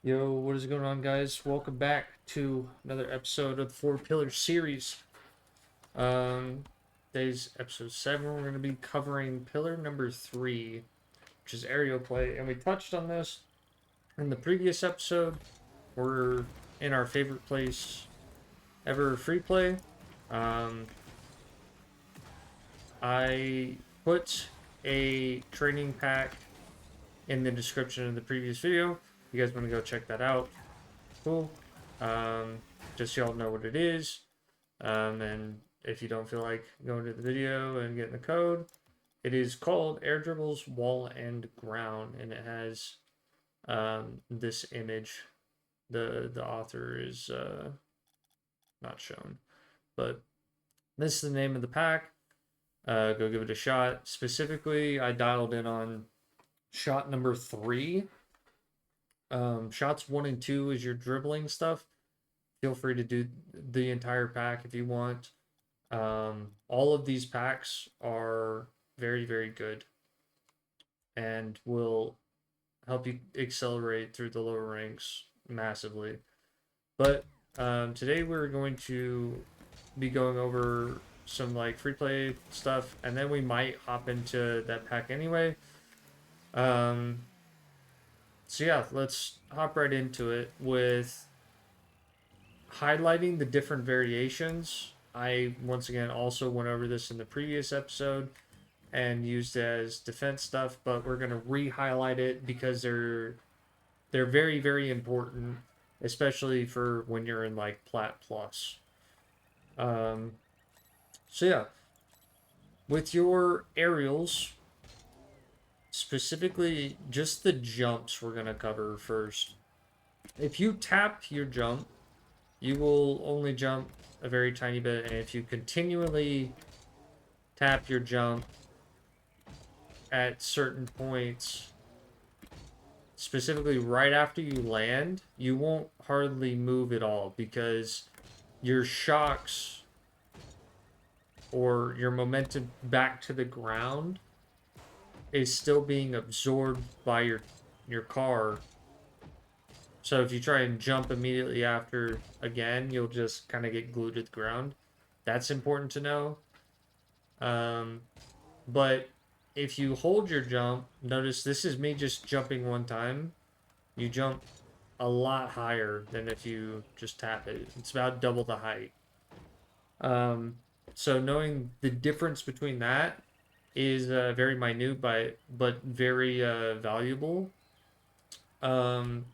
Yo, what is going on, guys? Welcome back to another episode of the Four Pillar series. Um, Today's episode 7. We're going to be covering pillar number 3, which is aerial play, and we touched on this in the previous episode. We're in our favorite place ever, free play. Um, I put a training pack in the description of the previous video. If you guys want to go check that out, cool. Um, just so y'all know what it is. And if you don't feel like going to the video and getting the code, it is called Air Dribbles Wall and Ground, and it has this image. The author is not shown, but this is the name of the pack. Go give it a shot. Specifically, I dialed in on shot number 3. Shots 1 and 2 is your dribbling stuff. Feel free to do the entire pack if you want. All of these packs are very, very good and will help you accelerate through the lower ranks massively. But today we're going to be going over some like free play stuff, and then we might hop into that pack anyway. So yeah, let's hop right into it with highlighting the different variations. I once again also went over this in the previous episode and used as defense stuff, but we're gonna re-highlight it because they're very, very important, especially for when you're in like Plat Plus. Um, so yeah, with your aerials, specifically just the jumps we're gonna cover first. If you tap your jump, you will only jump a very tiny bit, and if you continually tap your jump at certain points, specifically right after you land, you won't hardly move at all because your shocks or your momentum back to the ground is still being absorbed by your car. So if you try and jump immediately after again, you'll just kind of get glued to the ground. That's important to know. But if you hold your jump, notice this is me just jumping one time. You jump a lot higher than if you just tap it. It's about double the height. Um, so knowing the difference between that is very minute, but very valuable. Um,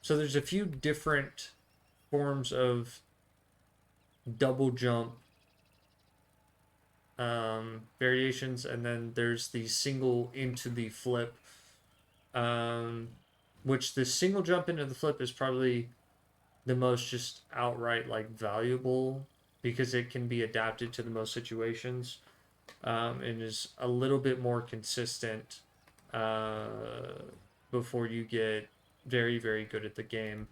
so there's a few different forms of double jump variations, and then there's the single into the flip, um, which the single jump into the flip is probably the most just outright like valuable because it can be adapted to the most situations, and is a little bit more consistent uh, before you get very, very good at the game.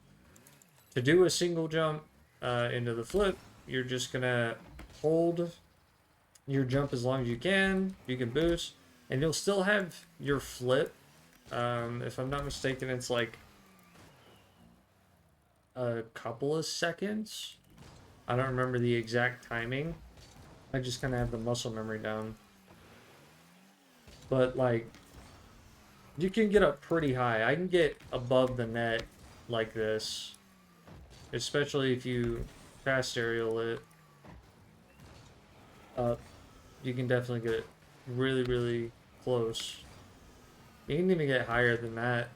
To do a single jump into the flip, you're just gonna hold your jump as long as you can. You can boost, and you'll still have your flip. If I'm not mistaken, it's like a couple of seconds. I don't remember the exact timing. I just kind of have the muscle memory down. But like, you can get up pretty high. I can get above the net like this, especially if you fast aerial it up. You can definitely get it really, really close. You can even get higher than that.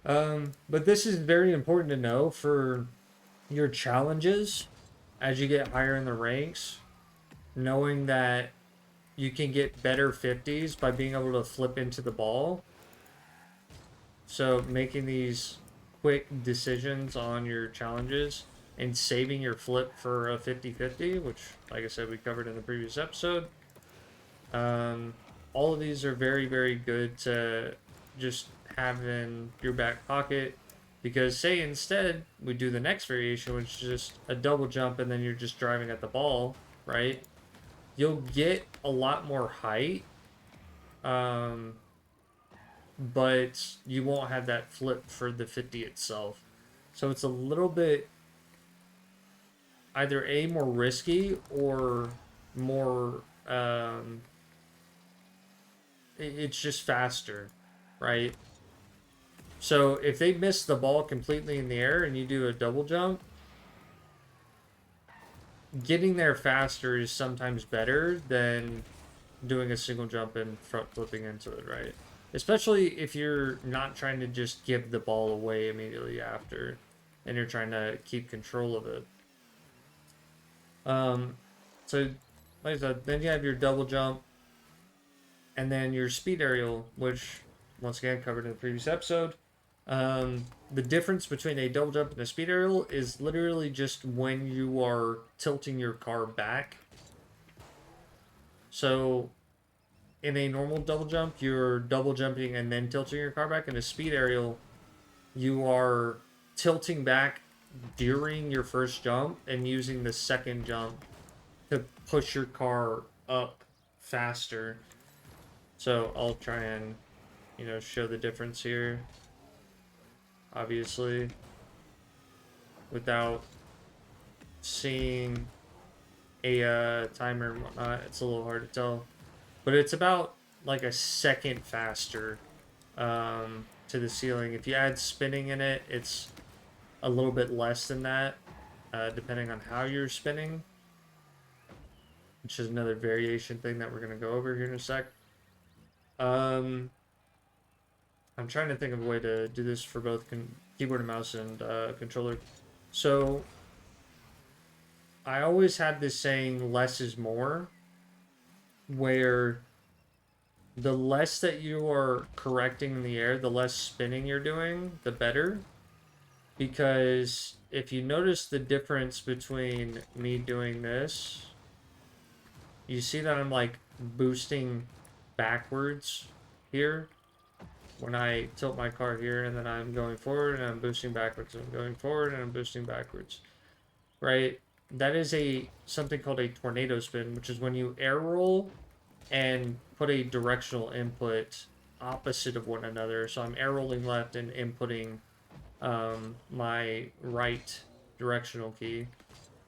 But this is very important to know for your challenges as you get higher in the ranks, knowing that you can get better 50s by being able to flip into the ball. So making these quick decisions on your challenges and saving your flip for a 50-50, which, like I said, we covered in the previous episode. All of these are very, very good to just have in your back pocket, because say instead we do the next variation, which is just a double jump and then you're just driving at the ball, right? You'll get a lot more height, um, but you won't have that flip for the 50 itself. So it's a little bit either A, more risky, or more, it's just faster, right? So if they miss the ball completely in the air and you do a double jump, getting there faster is sometimes better than doing a single jump and front flipping into it, right? Especially if you're not trying to just give the ball away immediately after and you're trying to keep control of it. So, like I said, then you have your double jump and then your speed aerial, which once again covered in the previous episode. The difference between a double jump and a speed aerial is literally just when you are tilting your car back. So in a normal double jump, you're double jumping and then tilting your car back. In a speed aerial, you are tilting back during your first jump and using the second jump to push your car up faster. So I'll try and, show the difference here. Obviously, without seeing a timer and whatnot, it's a little hard to tell. But it's about like a second faster to the ceiling. If you add spinning in it, it's a little bit less than that, depending on how you're spinning, which is another variation thing that we're going to go over here in a sec. I'm trying to think of a way to do this for both keyboard and mouse and controller. So I always had this saying, less is more, where the less that you are correcting in the air, the less spinning you're doing, the better. Because if you notice the difference between me doing this, you see that I'm like boosting backwards here when I tilt my car here, and then I'm going forward and I'm boosting backwards, and I'm going forward and I'm boosting backwards, right? That is something called a tornado spin, which is when you air roll and put a directional input opposite of one another. So I'm air rolling left and inputting my right directional key,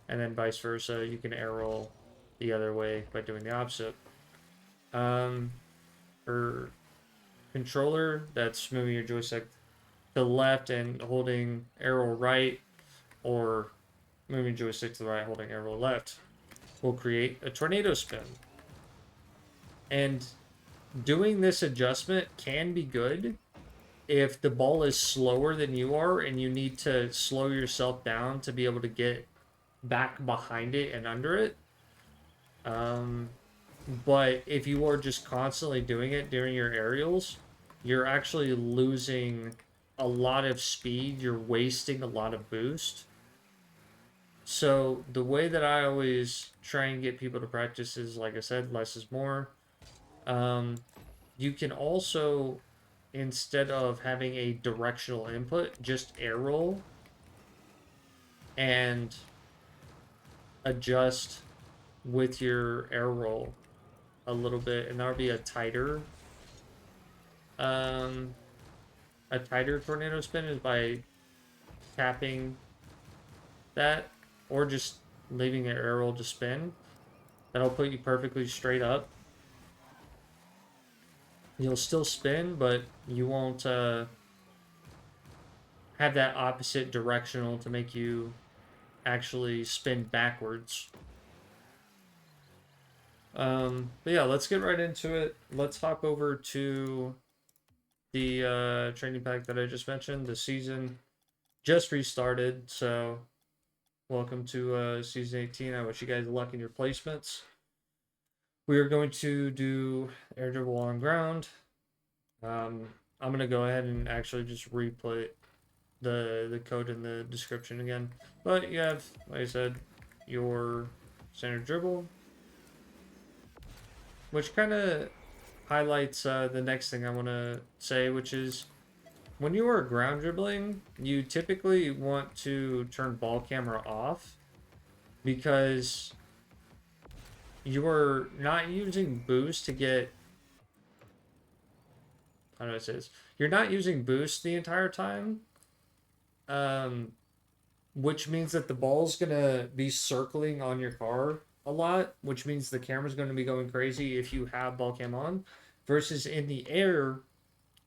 and then vice versa. You can air roll the other way by doing the opposite. For controller, that's moving your joystick to the left and holding arrow right, or moving joystick to the right, holding arrow left, will create a tornado spin. And doing this adjustment can be good if the ball is slower than you are and you need to slow yourself down to be able to get back behind it and under it. But if you are just constantly doing it during your aerials, you're actually losing a lot of speed. You're wasting a lot of boost. So the way that I always try and get people to practice is, like I said, less is more. You can also, instead of having a directional input, just air roll and adjust with your air roll a little bit, and that would be a tighter tornado spin is by tapping that, or just leaving the air roll to spin. That'll put you perfectly straight up. You'll still spin, but you won't have that opposite directional to make you actually spin backwards. But yeah, let's get right into it. Let's hop over to the training pack that I just mentioned. The season just restarted, so welcome to season 18. I wish you guys luck in your placements. We are going to do air dribble on ground. I'm going to go ahead and actually just re-put the code in the description again. But you have, like I said, your standard dribble, which kind of highlights the next thing I want to say, which is when you are ground dribbling, you typically want to turn ball camera off because you are not using boost to get how do I say this? You're not using boost the entire time, which means that the ball's gonna be circling on your car a lot, which means the camera's gonna be going crazy if you have ball cam on, versus in the air,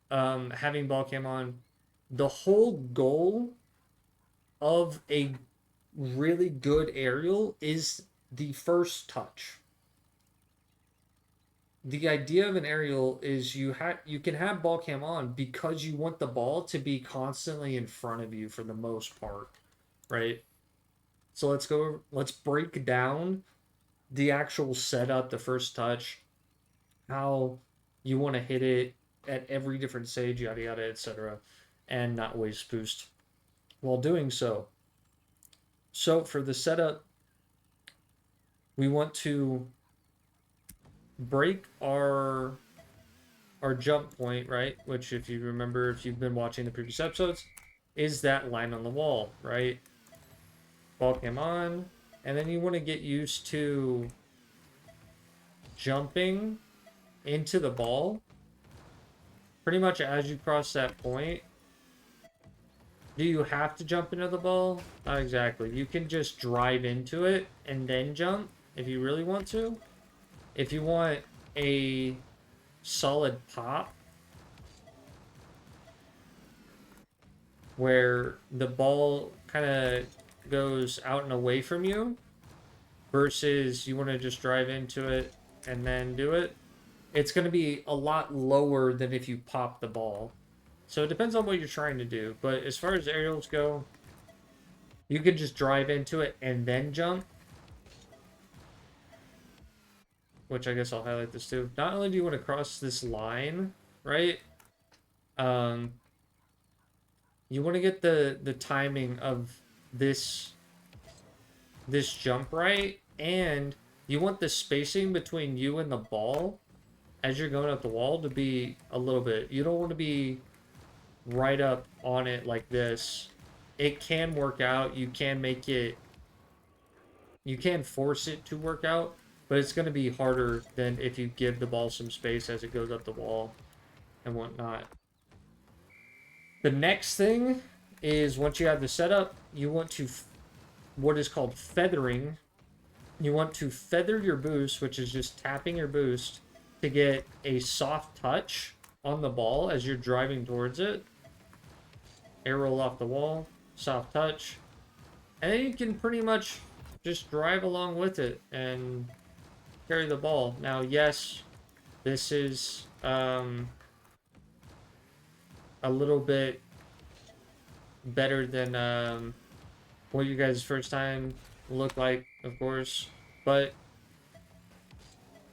having ball cam on. The whole goal of a really good aerial is the first touch. The idea of an aerial is you can have ball cam on because you want the ball to be constantly in front of you for the most part, right? So let's break down the actual setup, the first touch, how you want to hit it at every different stage, yada yada, etc., and not waste boost while doing so. So for the setup, we want to break our jump point, right? Which, if you remember, if you've been watching the previous episodes, is that line on the wall, right? Ball cam on, and then you want to get used to jumping into the ball pretty much as you cross that point. Do you have to jump into the ball? Not exactly. You can just drive into it and then jump if you really want to. If you want a solid pop where the ball kind of goes out and away from you versus you want to just drive into it and then do it, it's going to be a lot lower than if you pop the ball. So it depends on what you're trying to do. But as far as aerials go, you can just drive into it and then jump, which I guess I'll highlight this too. Not only do you want to cross this line, right? You want to get the timing of this jump right, and you want the spacing between you and the ball as you're going up the wall to be a little bit. You don't want to be right up on it like this. It can work out. You can force it to work out, but it's going to be harder than if you give the ball some space as it goes up the wall and whatnot. The next thing is, once you have the setup, you want to what is called feathering. You want to feather your boost, which is just tapping your boost to get a soft touch on the ball as you're driving towards it. Air roll off the wall, soft touch, and then you can pretty much just drive along with it and carry the ball. Now, yes, this is a little bit better than what you guys' first time look like, of course, but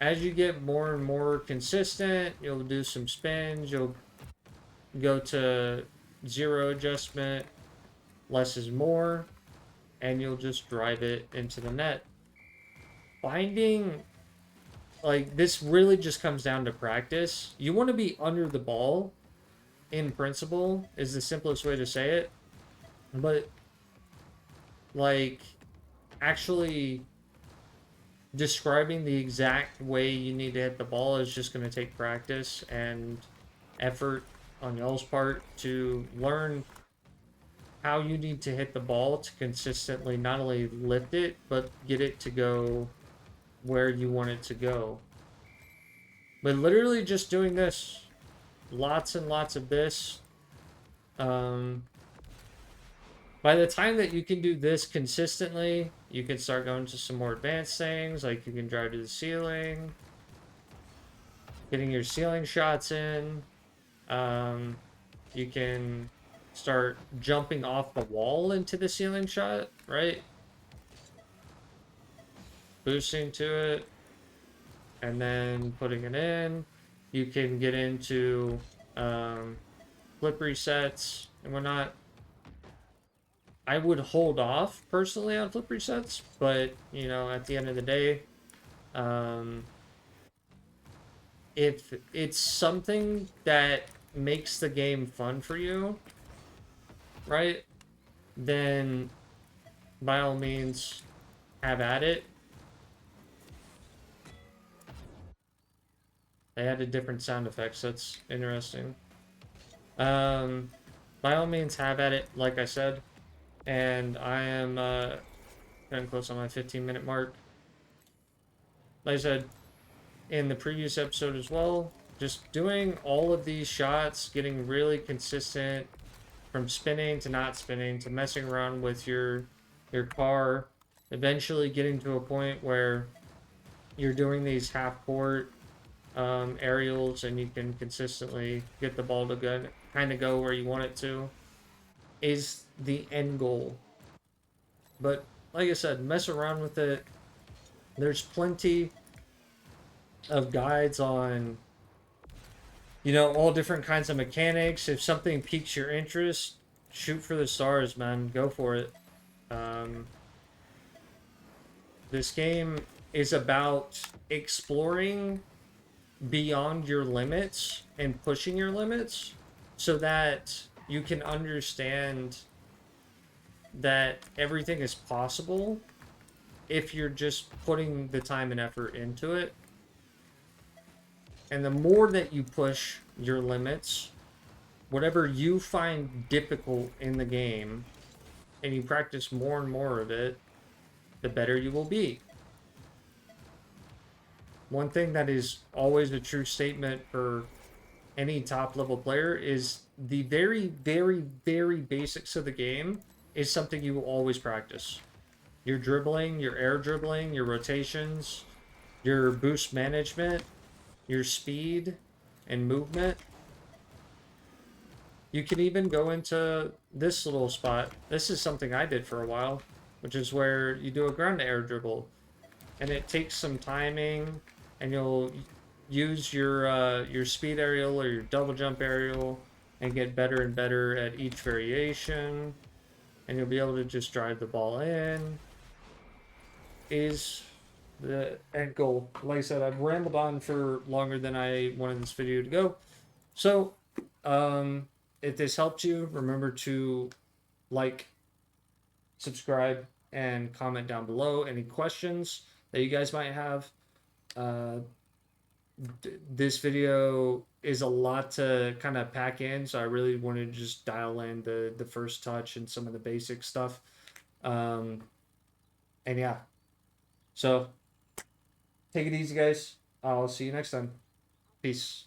as you get more and more consistent, you'll do some spins, you'll go to zero adjustment, less is more, and you'll just drive it into the net. Finding, like, this really just comes down to practice. You want to be under the ball, in principle, is the simplest way to say it, but, like, actually describing the exact way you need to hit the ball is just going to take practice and effort on y'all's part to learn how you need to hit the ball to consistently not only lift it, but get it to go where you want it to go. But literally just doing this, lots and lots of this, by the time that you can do this consistently, you can start going to some more advanced things, like you can drive to the ceiling, getting your ceiling shots in. You can start jumping off the wall into the ceiling shot, right? Boosting to it, and then putting it in. You can get into flip resets and whatnot. I would hold off personally on flip resets, but you know, at the end of the day, if it's something that makes the game fun for you, right, then by all means have at it. They added different sound effects, that's interesting. By all means, have at it, like I said. And I am getting close on my 15-minute mark. Like I said in the previous episode as well, just doing all of these shots, getting really consistent from spinning to not spinning to messing around with your car, eventually getting to a point where you're doing these half court aerials and you can consistently get the ball to kind of go where you want it to, is the end goal. But like I said, mess around with it. There's plenty of guides on, all different kinds of mechanics. If something piques your interest, shoot for the stars, man. Go for it. Um, this game is about exploring beyond your limits and pushing your limits so that you can understand that everything is possible if you're just putting the time and effort into it. And the more that you push your limits, whatever you find difficult in the game, and you practice more and more of it, the better you will be. One thing that is always a true statement for any top level player is the very, very, very basics of the game is something you will always practice. Your dribbling, your air dribbling, your rotations, your boost management, your speed and movement. You can even go into this little spot. This is something I did for a while, which is where you do a ground air dribble. And it takes some timing, and you'll use your speed aerial or your double jump aerial and get better and better at each variation. And you'll be able to just drive the ball in. Is the end goal. Like I said, I've rambled on for longer than I wanted this video to go. So, if this helped you, remember to like, subscribe, and comment down below any questions that you guys might have. This video is a lot to kind of pack in, so I really wanted to just dial in the first touch and some of the basic stuff. And yeah, so take it easy, guys. I'll see you next time. Peace.